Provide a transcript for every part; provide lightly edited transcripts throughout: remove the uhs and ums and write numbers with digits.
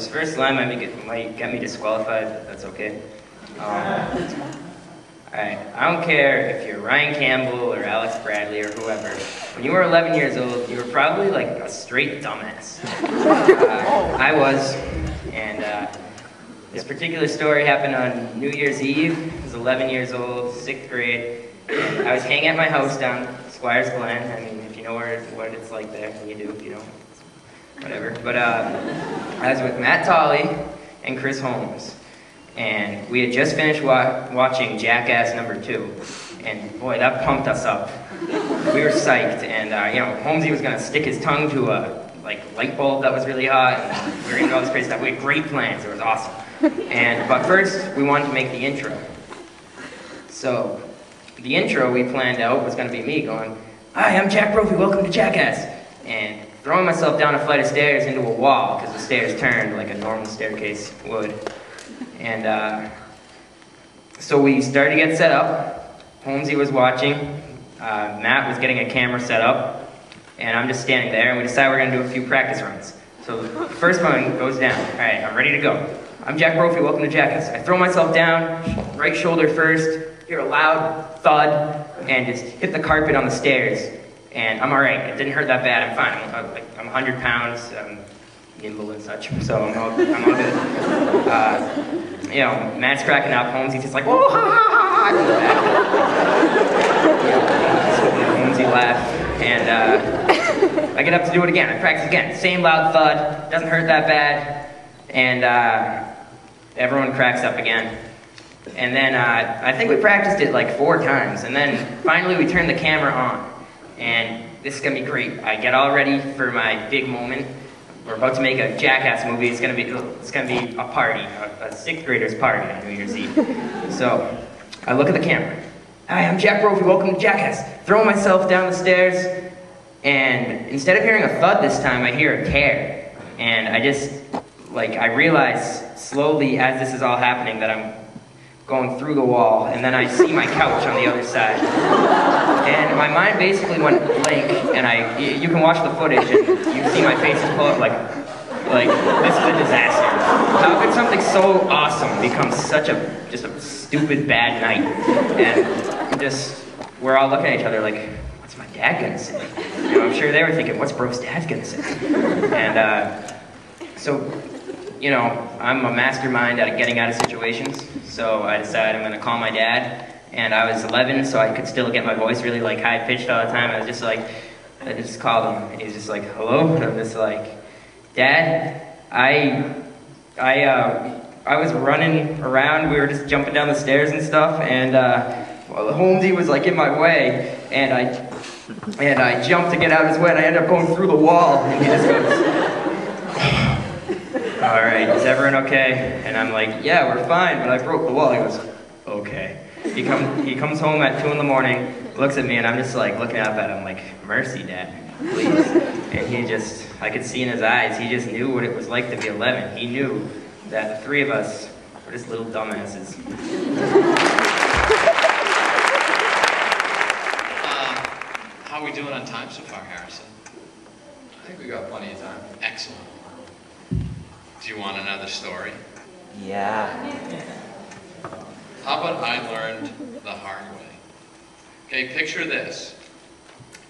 this first line might get me disqualified, but that's okay. Alright, I don't care if you're Ryan Campbell or Alex Bradley or whoever. When you were 11 years old, you were probably like a straight dumbass. I was, and this particular story happened on New Year's Eve. I was 11 years old, 6th grade, and I was hanging at my house down Squires Glen. I mean, if you know what it's like there, you do, if you don't, whatever. But I was with Matt Tolley and Chris Holmes. And we had just finished watching Jackass #2, and boy, that pumped us up. We were psyched, and you know, Holmesy was gonna stick his tongue to a light bulb that was really hot, and we were gonna do all this crazy stuff. We had great plans. It was awesome. But first, we wanted to make the intro. So the intro we planned out was gonna be me going, "Hi, I'm Jack Brophy. Welcome to Jackass," and throwing myself down a flight of stairs into a wall because the stairs turned like a normal staircase would. And so we started to get set up. Holmesy was watching. Matt was getting a camera set up. And I'm just standing there, and we decided we're going to do a few practice runs. So the first one goes down. All right, I'm ready to go. I'm Jack Brophy, welcome to Jackass. I throw myself down, right shoulder first, hear a loud thud, and just hit the carpet on the stairs. And I'm all right. It didn't hurt that bad. I'm fine. I'm 100 pounds. I'm nimble and such, so I'm all good. You know, Matt's cracking up. Holmesy's just like, "Oh, ha, ha, ha, ha." Holmesy laughed, and I get up to do it again. I practice again. Same loud thud. Doesn't hurt that bad. And everyone cracks up again. And then I think we practiced it like 4 times, and then finally we turned the camera on. And this is gonna be great. I get all ready for my big moment. We're about to make a Jackass movie. It's gonna be a party, a 6th grader's party on New Year's Eve. So I look at the camera. "Hi, I'm Jack Brophy. Welcome to Jackass." Throw myself down the stairs, and instead of hearing a thud this time, I hear a tear. And I realize slowly as this is all happening that I'm going through the wall, and then I see my couch on the other side. And my mind basically went blank, and you can watch the footage, and you see my face pull up like this is a disaster. How could something so awesome become such just a stupid bad night? And we're all looking at each other like, what's my dad gonna say? You know, I'm sure they were thinking, what's Bro's dad gonna say? And so, you know, I'm a mastermind at getting out of situations, so I decided I'm gonna call my dad. And I was 11, so I could still get my voice really high-pitched all the time. I just called him, and he's just like, "Hello?" And I'm just like, "Dad, I was running around. We were just jumping down the stairs and stuff, and Holmesy was in my way, and I jumped to get out of his way, and I ended up going through the wall." And he just goes, "All right, is everyone okay?" And I'm like, "Yeah, we're fine, but I broke the wall." He goes, "Okay." He comes home at 2 in the morning, looks at me, and I'm just looking up at him like, "Mercy, Dad, please." And I could see in his eyes, he just knew what it was like to be 11. He knew that the 3 of us were just little dumbasses. How are we doing on time so far, Harrison? I think we got plenty of time. Excellent. Do you want another story? Yeah. How about I learned the hard way? Okay, picture this.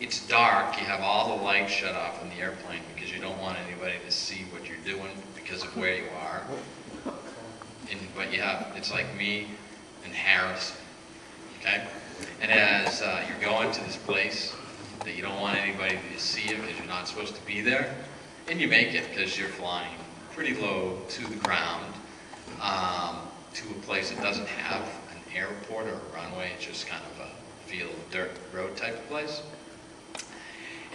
It's dark, you have all the lights shut off in the airplane because you don't want anybody to see what you're doing because of where you are. But it's like me and Harrison, okay? And as you're going to this place that you don't want anybody to see you because you're not supposed to be there, and you make it because you're flying pretty low to the ground, to a place that doesn't have an airport or a runway. It's just kind of a field, dirt road type of place.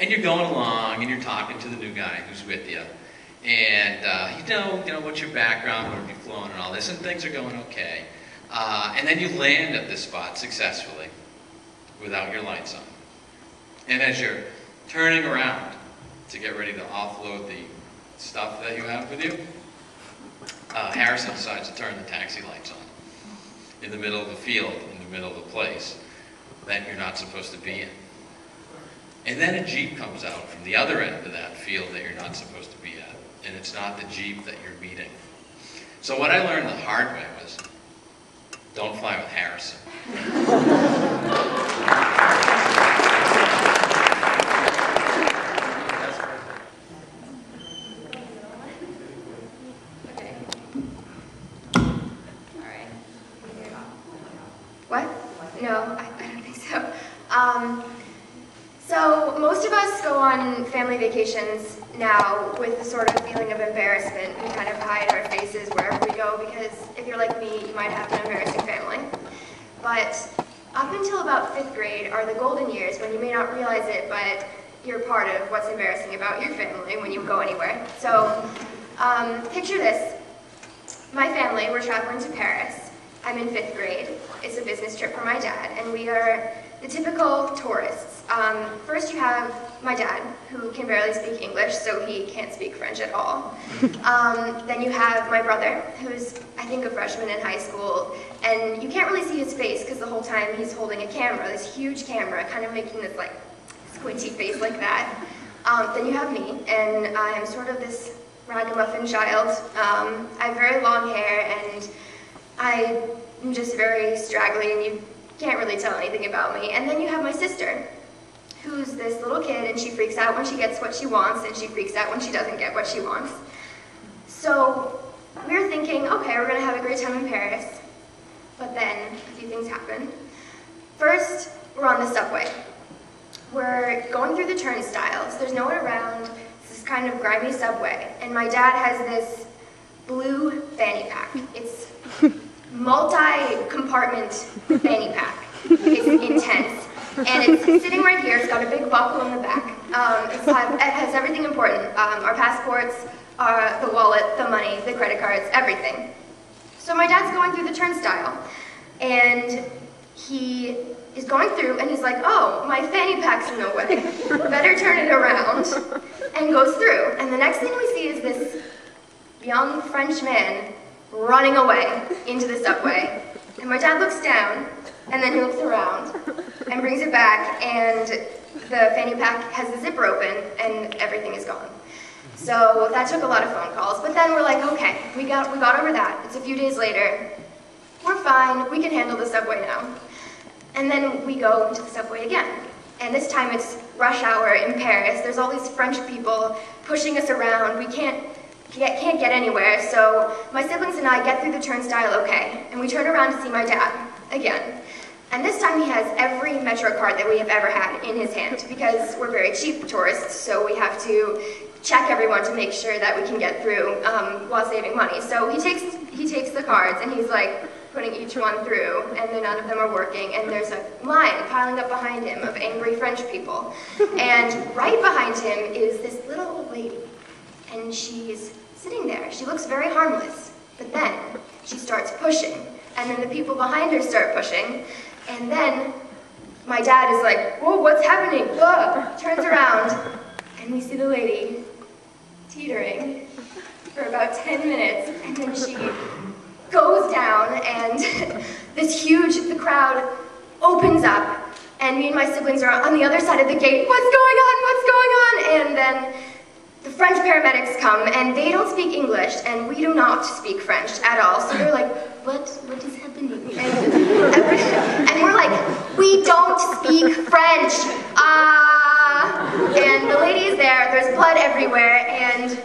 And you're going along and you're talking to the new guy who's with you. And you know what's your background, where have you flown and all this, and things are going okay. And then you land at this spot successfully without your lights on. And as you're turning around to get ready to offload the stuff that you have with you, Harrison decides to turn the taxi lights on in the middle of the field, in the middle of the place that you're not supposed to be in. And then a Jeep comes out from the other end of that field that you're not supposed to be at. and it's not the Jeep that you're meeting. So what I learned the hard way was, don't fly with Harrison. What? No, I don't think so. So most of us go on family vacations now with a sort of feeling of embarrassment. We kind of hide our faces wherever we go because if you're like me, you might have an embarrassing family. But up until about 5th grade are the golden years when you may not realize it, but you're part of what's embarrassing about your family when you go anywhere. So picture this. My family, we're traveling to Paris. I'm in 5th grade. It's a business trip for my dad, and we are the typical tourists. First you have my dad, who can barely speak English, so he can't speak French at all. Then you have my brother, who's, I think, a freshman in high school, and you can't really see his face because the whole time he's holding a camera, this huge camera, kind of making this, like, squinty face like that. Then you have me, and I'm sort of this ragamuffin child. I have very long hair, and I'm just very straggly, and you can't really tell anything about me. And then you have my sister, who's this little kid, and she freaks out when she gets what she wants, and she freaks out when she doesn't get what she wants. So we're thinking, okay, we're gonna have a great time in Paris. But then a few things happen. First, we're on the subway. We're going through the turnstiles. There's no one around. It's this kind of grimy subway. And my dad has this blue fanny pack. It's multi-compartment fanny pack. It's intense. And it's sitting right here. It's got a big buckle in the back. It has everything important. Our passports, the wallet, the money, the credit cards, everything. So my dad's going through the turnstile. And he is going through, and he's like, oh, my fanny pack's in the way. Better turn it around. And goes through. And the next thing we see is this young French man running away into the subway. And my dad looks down, and then he looks around, and brings it back, and the fanny pack has the zipper open, and everything is gone. So that took a lot of phone calls, but then we're like, okay, we got over that. It's a few days later. We're fine, we can handle the subway now. And then we go into the subway again. And this time it's rush hour in Paris. There's all these French people pushing us around. We can't get anywhere, so my siblings and I get through the turnstile okay, and we turn around to see my dad again. And this time he has every Metro card that we have ever had in his hand, because we're very cheap tourists, so we have to check everyone to make sure that we can get through while saving money. So he takes the cards, and he's like putting each one through, and then none of them are working, and there's a line piling up behind him of angry French people. And right behind him is this little old lady, and she's sitting there. She looks very harmless, but then she starts pushing, and then the people behind her start pushing, and then my dad is like, whoa, what's happening? Ugh. Turns around, and we see the lady teetering for about 10 minutes, and then she goes down, and the crowd opens up, and me and my siblings are on the other side of the gate. What's going on? What's going on? And then the French paramedics come, and they don't speak English, and we do not speak French at all. So they're like, what is happening? And we're like, we don't speak French. And the lady is there, there's blood everywhere, and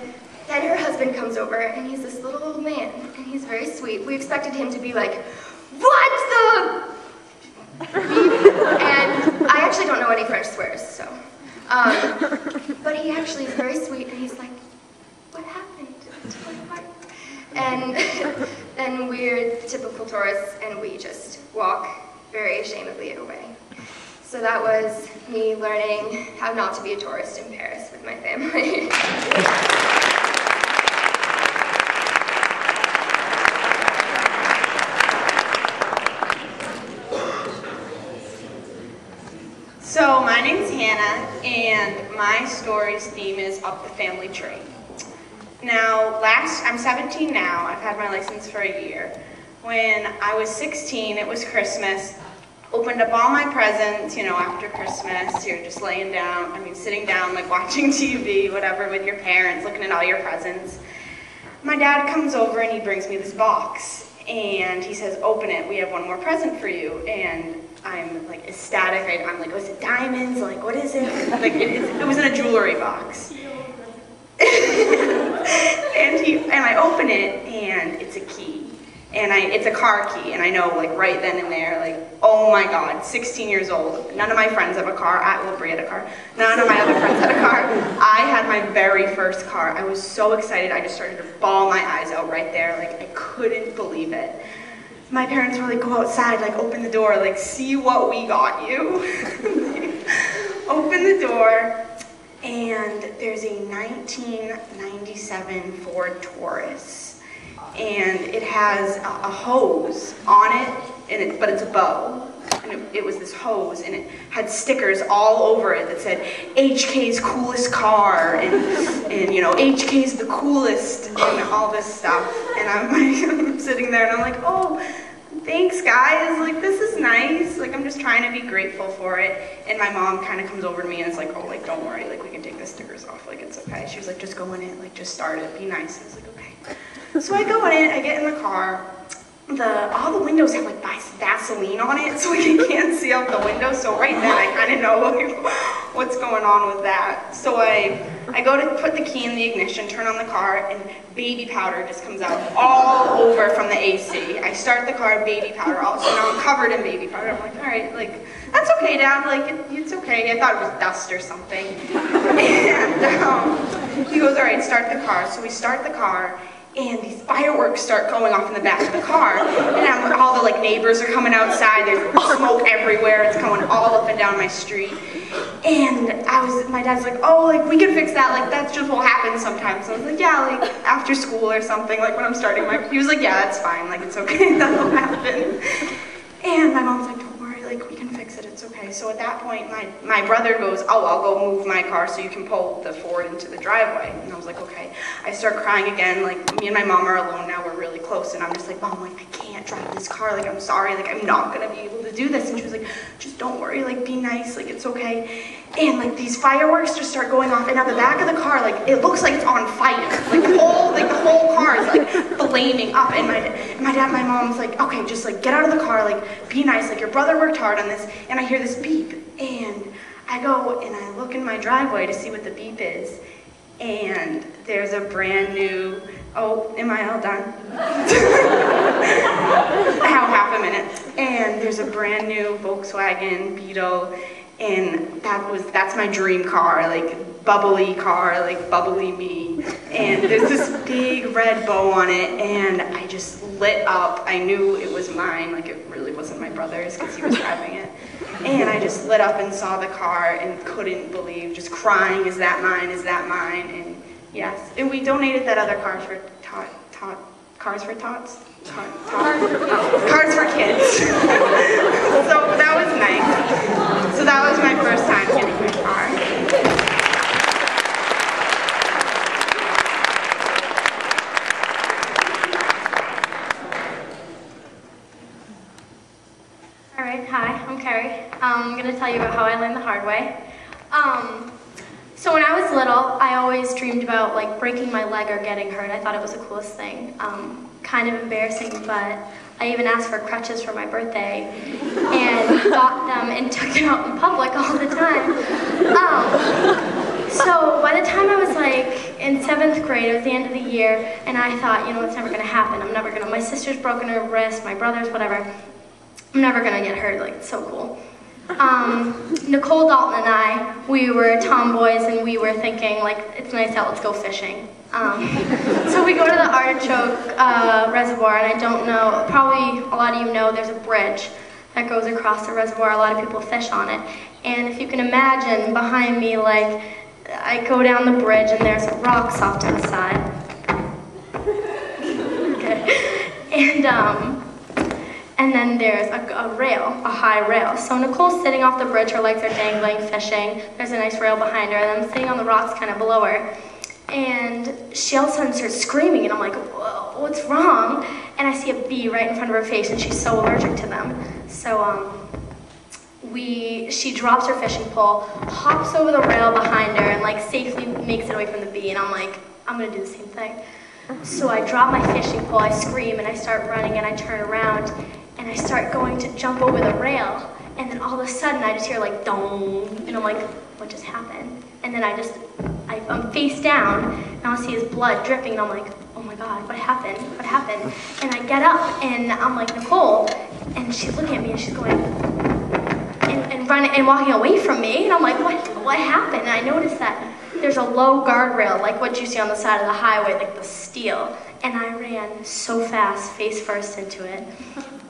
then her husband comes over, and he's this little old man, and he's very sweet. We expected him to be like, what the? And I actually don't know any French swears, so. But he actually is very sweet, and he's like, what happened? And then we're the typical tourists, and we just walk very ashamedly away. So that was me learning how not to be a tourist in Paris with my family. So my name's Hannah, and my story's theme is up the family tree. Now, I'm 17 now. I've had my license for a year. When I was 16, it was Christmas, Opened up all my presents, you know, after Christmas. You're just laying down, sitting down, like watching TV, whatever, with your parents, looking at all your presents. My dad comes over and he brings me this box. And he says, open it, we have one more present for you. And I'm like ecstatic. I'm like, was it diamonds? Like, what is it? Like, it was in a jewelry box. and I open it, and it's a key. And it's a car key, and I know, like, right then and there, like, oh my God, 16 years old. None of my friends have a car. Well, Brie had a car. None of my other friends had a car. I had my very first car. I was so excited. I just started to bawl my eyes out right there. Like, I couldn't believe it. My parents were like, go outside, like, open the door, like, see what we got you. Open the door, and there's a 1997 Ford Taurus. And it has a hose on it, but it's a bow. And it was this hose, and it had stickers all over it that said, HK's coolest car, and you know, HK's the coolest, and all this stuff. And I'm sitting there, and I'm like, oh, thanks, guys. Like, this is nice. Like, I'm just trying to be grateful for it. And my mom kind of comes over to me and is like, oh, like, don't worry. Like, we can take the stickers off. Like, it's okay. She was like, just go in it. Like, just start it. Be nice. I was like, okay. So I go in it, I get in the car. All the windows have like Vaseline on it, so you can't see out the window. So right then I kind of know like, what's going on with that. So I go to put the key in the ignition, turn on the car, and baby powder just comes out all over from the AC. I start the car, baby powder, so now I'm covered in baby powder. I'm like, all right, like, that's okay, Dad, like, it's okay. I thought it was dust or something. And he goes, all right, start the car. So we start the car, and these fireworks start going off in the back of the car, and all the like neighbors are coming outside. There's smoke everywhere. It's going all up and down my street. And my dad's like, oh, like we can fix that. Like that's just what happens sometimes. So I was like, yeah, like after school or something. Like when I'm starting he was like, yeah, that's fine. Like it's okay. That'll happen. And my mom's like, don't worry. Like we can fix it. It's okay. So at that point, my brother goes, oh, I'll go move my car so you can pull the Ford into the driveway. And I was like, okay. I start crying again. Like me and my mom are alone now. We're really close. And I'm just like, Mom, like I can't drive this car. Like I'm sorry. Like I'm not gonna be able to do this. And she was like, just don't worry. Like be nice. Like it's okay. And like these fireworks just start going off. And on the back of the car, like it looks like it's on fire. Like the whole car is like flaming up. And my dad, my mom's like, okay, just like get out of the car. Like be nice. Like your brother worked hard on this. And I hear this beep. And I go and I look in my driveway to see what the beep is. And there's a brand new, oh, am I all done? I have half a minute. And there's a brand new Volkswagen Beetle, and that's my dream car, like bubbly car, like bubbly me. And there's this big red bow on it, and I just lit up. I knew it was mine, like it really wasn't my brother's because he was driving it. And I just lit up and saw the car and couldn't believe, just crying, is that mine, is that mine? And yes, and we donated that other car for Cars for Tots? Cars for Kids. So that was nice. So that was my first time getting my car. All right, hi, I'm Carrie. I'm going to tell you about how I learned the hard way. So when I was little, I always dreamed about like breaking my leg or getting hurt. I thought it was the coolest thing. Kind of embarrassing, but I even asked for crutches for my birthday and got them and took them out in public all the time. So by the time I was like in 7th grade, it was the end of the year, and I thought, you know, it's never going to happen. I'm never going to, my sister's broken her wrist, my brother's, whatever. I'm never going to get hurt, like, it's so cool. Nicole Dalton and I, we were tomboys, and we were thinking, like, it's nice out, let's go fishing. So we go to the Artichoke Reservoir, and I don't know, probably a lot of you know, there's a bridge that goes across the reservoir. A lot of people fish on it. And if you can imagine, behind me, like, I go down the bridge, and there's rocks off to the side. Okay. And then there's a rail, a high rail. So Nicole's sitting off the bridge, her legs are dangling, fishing. There's a nice rail behind her, and I'm sitting on the rocks kind of below her. And she all of a sudden starts screaming, and I'm like, whoa, what's wrong? And I see a bee right in front of her face, and she's so allergic to them. So she drops her fishing pole, hops over the rail behind her, and like safely makes it away from the bee. And I'm like, I'm gonna do the same thing. So I drop my fishing pole, I scream, and I start running, and I turn around, and I start going to jump over the rail. And then all of a sudden, I just hear like dong, and I'm like, what just happened? And then I'm face down, and all I see is blood dripping, and I'm like, oh my God, what happened? What happened? And I get up, and I'm like, Nicole, and she's looking at me, and she's going, and running and walking away from me, and I'm like, what happened? And I noticed that there's a low guardrail, like what you see on the side of the highway, like the steel, and I ran so fast, face first into it.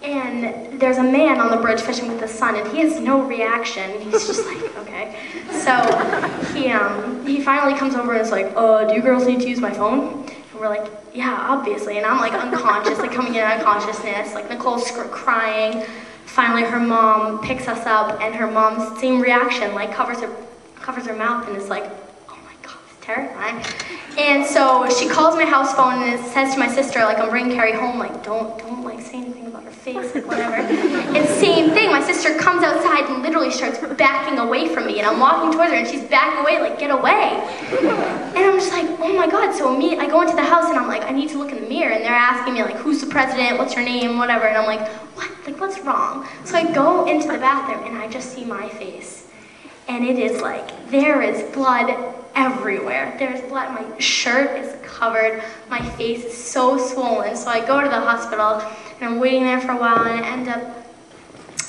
And there's a man on the bridge fishing with his son, and he has no reaction. He's just like, okay. So he finally comes over and is like, do you girls need to use my phone? And we're like, yeah, obviously. And I'm like unconscious, like coming in unconsciousness, like Nicole's crying. Finally, her mom picks us up, and her mom's same reaction, like covers her mouth, and is like, oh my God, it's terrifying. And so she calls my house phone and says to my sister, like, I'm bringing Carrie home, like, don't like say anything about her face, like whatever. And same thing, my sister comes outside and literally starts backing away from me, and I'm walking towards her, and she's backing away, like, get away. And I'm just like, oh my God. So I go into the house, and I'm like, I need to look in the mirror, and they're asking me, like, who's the president, what's her name, whatever, and I'm like, what? Like, what's wrong? So I go into the bathroom, and I just see my face. And it is like, there is blood everywhere. There's blood, my shirt is covered, my face is so swollen. So I go to the hospital, and I'm waiting there for a while, and I end up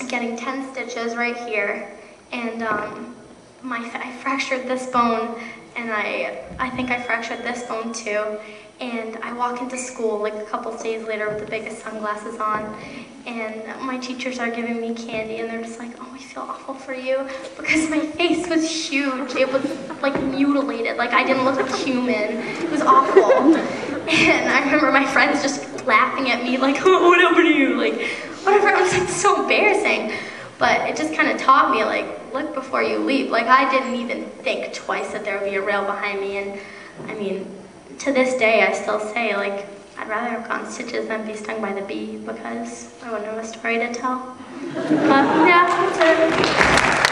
getting 10 stitches right here. And I fractured this bone, and I think I fractured this bone too. And I walk into school like a couple of days later with the biggest sunglasses on, and my teachers are giving me candy, and they're just like, oh, we feel awful for you, because my face was huge. It was like mutilated, like I didn't look like human. It was awful. And I remember my friends just laughing at me like, oh, what happened to you? Like, whatever. It was like so embarrassing. But it just kind of taught me, like, look before you leap. Like, I didn't even think twice that there would be a rail behind me. And I mean, to this day, I still say, like, I'd rather have gotten stitches than be stung by the bee, because I wouldn't have a story to tell. But yeah, that's it.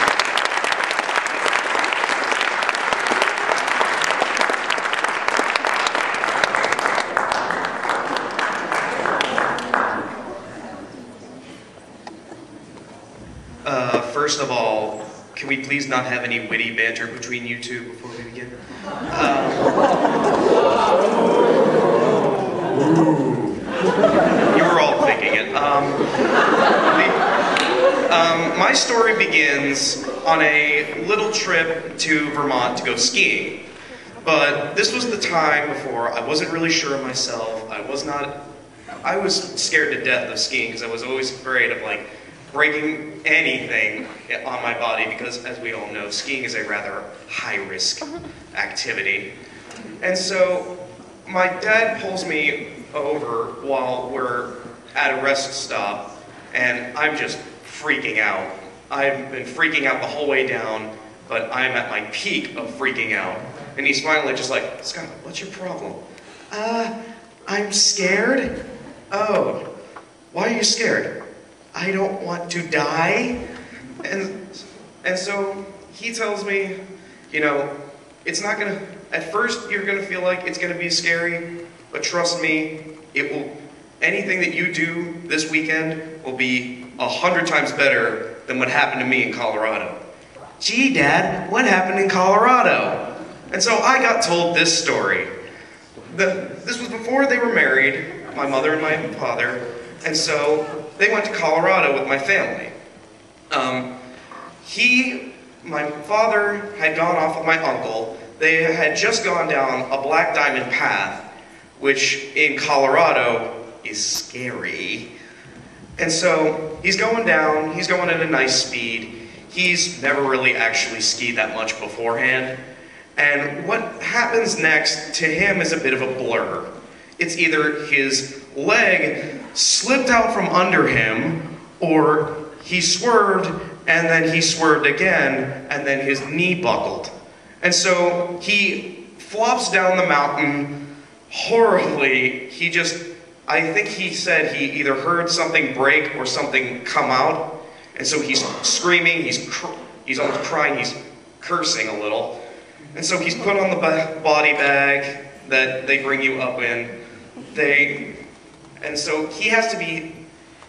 First of all, can we please not have any witty banter between you two before we begin? You were all thinking it. My story begins on a little trip to Vermont to go skiing. But this was the time before I wasn't really sure of myself. I was scared to death of skiing because I was always afraid of like breaking anything on my body because, as we all know, skiing is a rather high-risk activity. And so my dad pulls me over while we're at a rest stop, and I'm just freaking out. I've been freaking out the whole way down, but I'm at my peak of freaking out. And he's finally just like, Scott, what's your problem? I'm scared. Oh, why are you scared? I don't want to die. And so he tells me, you know, it's not gonna, at first you're gonna feel like it's gonna be scary, but trust me, anything that you do this weekend will be 100 times better than what happened to me in Colorado. Gee, Dad, what happened in Colorado? And so I got told this story. This was before they were married, my mother and my father, and so they went to Colorado with my family. My father had gone off with my uncle. They had just gone down a black diamond path, which in Colorado is scary. And so he's going down, he's going at a nice speed. He's never really actually skied that much beforehand. And what happens next to him is a bit of a blur. It's either his leg slipped out from under him, or he swerved, and then he swerved again, and then his knee buckled. And so he flops down the mountain horribly. I think he said he either heard something break or something come out, And so he's screaming, he's almost crying, he's cursing a little. And so he's put on the body bag that they bring you up in. And so he has to be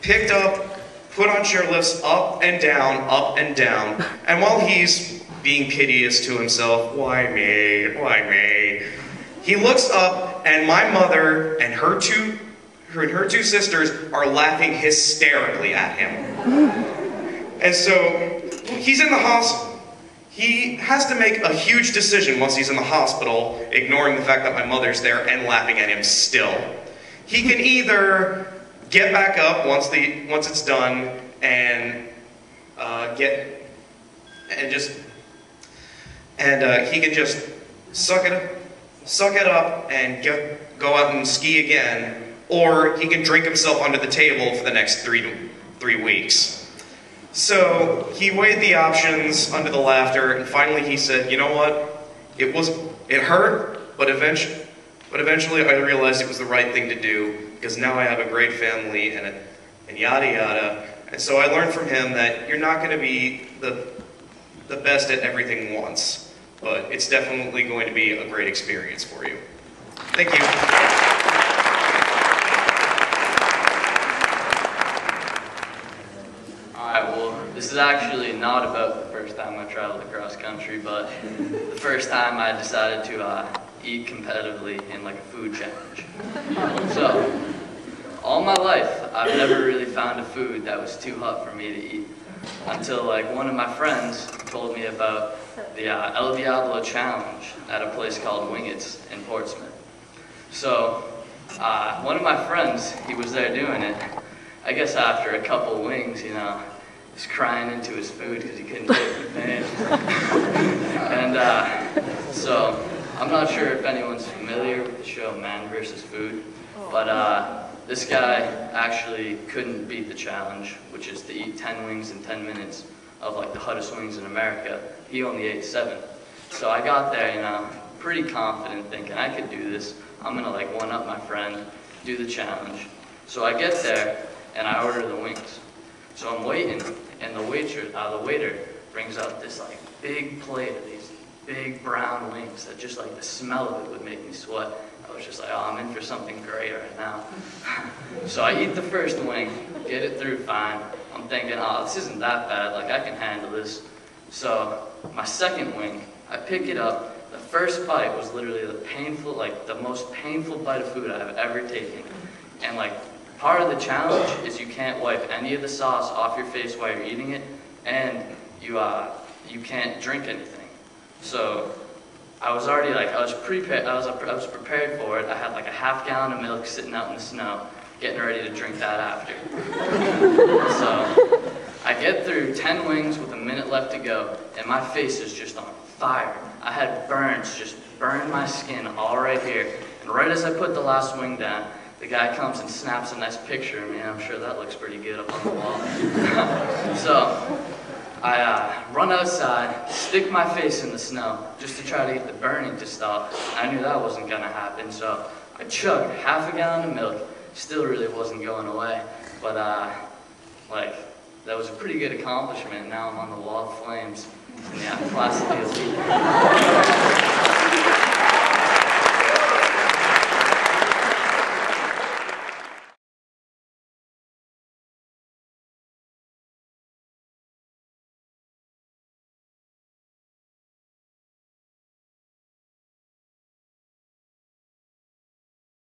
picked up, put on chairlifts, up and down, up and down. And while he's being piteous to himself, why me, he looks up and my mother and her two sisters are laughing hysterically at him. And so he's in the hospital. He has to make a huge decision once he's in the hospital, ignoring the fact that my mother's there and laughing at him still. He can either get back up once it's done and he can just suck it up and go out and ski again, or he can drink himself under the table for the next three weeks. So he weighed the options under the laughter, and finally he said, you know what, it hurt, but eventually I realized it was the right thing to do, because now I have a great family and yada yada. And so I learned from him that you're not going to be the best at everything once, but it's definitely going to be a great experience for you. Thank you. This is actually not about the first time I traveled across country, but the first time I decided to eat competitively in like a food challenge. So, all my life, I've never really found a food that was too hot for me to eat, until like one of my friends told me about the El Diablo challenge at a place called Wingett's in Portsmouth. So, one of my friends, he was there doing it. I guess after a couple wings, you know, he's crying into his food because he couldn't take the pain. And so, I'm not sure if anyone's familiar with the show Man vs. Food, but this guy actually couldn't beat the challenge, which is to eat 10 wings in 10 minutes of like the hottest wings in America. He only ate 7. So I got there, you know, pretty confident, thinking I could do this. I'm gonna like one-up my friend, do the challenge. So I get there, and I order the wings. So I'm waiting, and the waiter brings out this like big plate of these big brown wings that just like the smell of it would make me sweat. I was just like, oh, I'm in for something great right now. So I eat the first wing, get it through fine. I'm thinking, oh, this isn't that bad, like I can handle this. So my second wing, I pick it up. The first bite was literally the most painful bite of food I've ever taken. And like, part of the challenge is you can't wipe any of the sauce off your face while you're eating it, and you can't drink anything. So I was already like, I was prepared for it. I had like a half gallon of milk sitting out in the snow, getting ready to drink that after. So I get through 10 wings with a minute left to go, and my face is just on fire. I had burns, just burned my skin all right here. And right as I put the last wing down, the guy comes and snaps a nice picture of me, and I'm sure that looks pretty good up on the wall. So I run outside, stick my face in the snow, just to try to get the burning to stop. I knew that wasn't gonna happen, so I chugged half a gallon of milk. Still really wasn't going away, but like, that was a pretty good accomplishment. Now I'm on the wall of flames in the class of the elite.